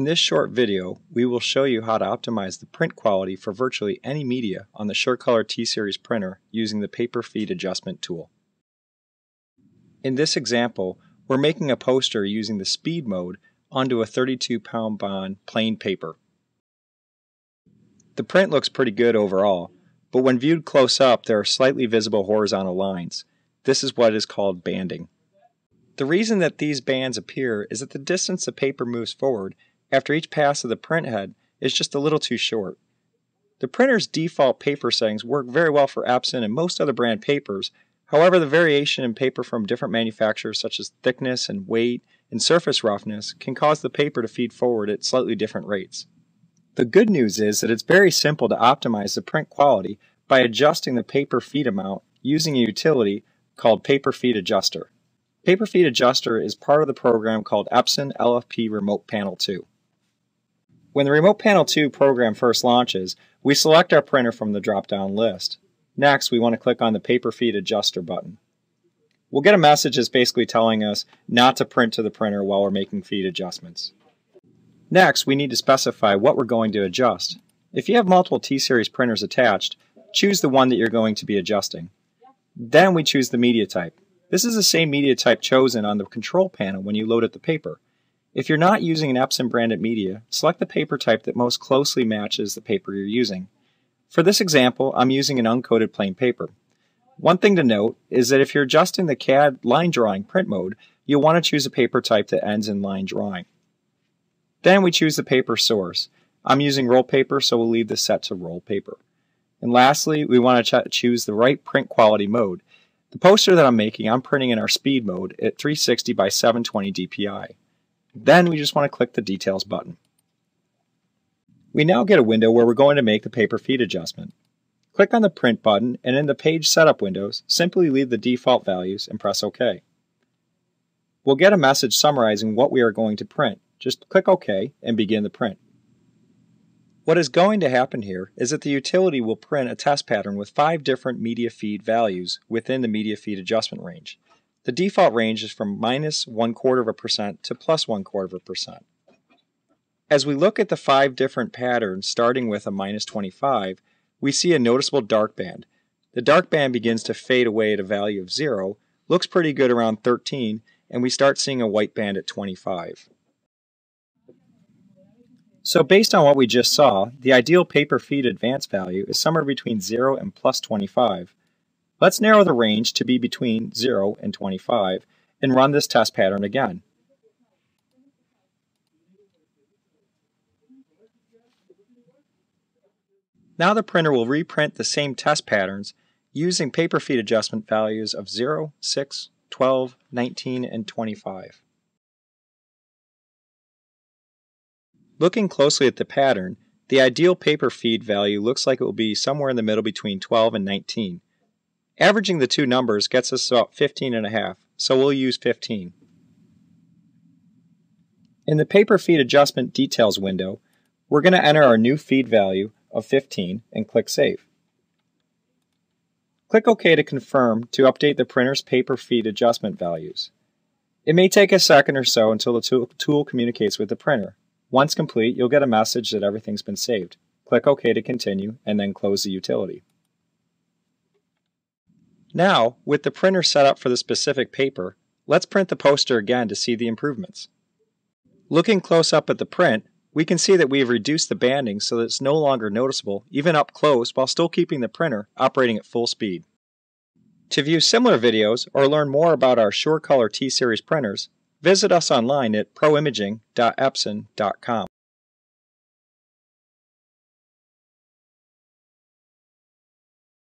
this short video, we will show you how to optimize the print quality for virtually any media on the SureColor T-Series printer using the paper feed adjustment tool. In this example, we're making a poster using the speed mode onto a 32-pound bond plain paper. The print looks pretty good overall, but when viewed close up there are slightly visible horizontal lines. This is what is called banding. The reason that these bands appear is that the distance the paper moves forward after each pass of the print head is just a little too short. The printer's default paper settings work very well for Epson and most other brand papers. However, the variation in paper from different manufacturers such as thickness and weight and surface roughness can cause the paper to feed forward at slightly different rates. The good news is that it's very simple to optimize the print quality by adjusting the paper feed amount using a utility called Paper Feed Adjuster. Paper Feed Adjuster is part of the program called Epson LFP Remote Panel 2. When the Remote Panel 2 program first launches, we select our printer from the drop-down list. Next, we want to click on the Paper Feed Adjuster button. We'll get a message that's basically telling us not to print to the printer while we're making feed adjustments. Next, we need to specify what we're going to adjust. If you have multiple T-Series printers attached, choose the one that you're going to be adjusting. Then we choose the media type. This is the same media type chosen on the control panel when you loaded the paper. If you're not using an Epson branded media, select the paper type that most closely matches the paper you're using. For this example, I'm using an uncoated plain paper. One thing to note is that if you're adjusting the CAD line drawing print mode, you'll want to choose a paper type that ends in line drawing. Then we choose the paper source. I'm using roll paper, so we'll leave this set to roll paper. And lastly, we want to choose the right print quality mode. The poster that I'm making, I'm printing in our speed mode at 360 by 720 dpi. Then we just want to click the Details button. We now get a window where we're going to make the paper feed adjustment. Click on the Print button, and in the Page Setup windows, simply leave the default values and press OK. We'll get a message summarizing what we are going to print. Just click OK and begin the print. What is going to happen here is that the utility will print a test pattern with 5 different media feed values within the media feed adjustment range. The default range is from -0.25% to +0.25%. As we look at the 5 different patterns starting with a -25, we see a noticeable dark band. The dark band begins to fade away at a value of 0, looks pretty good around 13, and we start seeing a white band at 25. So based on what we just saw, the ideal paper feed advance value is somewhere between 0 and +25. Let's narrow the range to be between 0 and 25 and run this test pattern again. Now the printer will reprint the same test patterns using paper feed adjustment values of 0, 6, 12, 19, and 25. Looking closely at the pattern, the ideal paper feed value looks like it will be somewhere in the middle between 12 and 19. Averaging the two numbers gets us about 15.5, so we'll use 15. In the Paper Feed Adjustment Details window, we're going to enter our new feed value of 15 and click Save. Click OK to confirm to update the printer's paper feed adjustment values. It may take a second or so until the tool communicates with the printer. Once complete, you'll get a message that everything's been saved. Click OK to continue and then close the utility. Now, with the printer set up for the specific paper, let's print the poster again to see the improvements. Looking close up at the print, we can see that we have reduced the banding so that it's no longer noticeable, even up close, while still keeping the printer operating at full speed. To view similar videos or learn more about our SureColor T-Series printers, visit us online at proimaging.epson.com.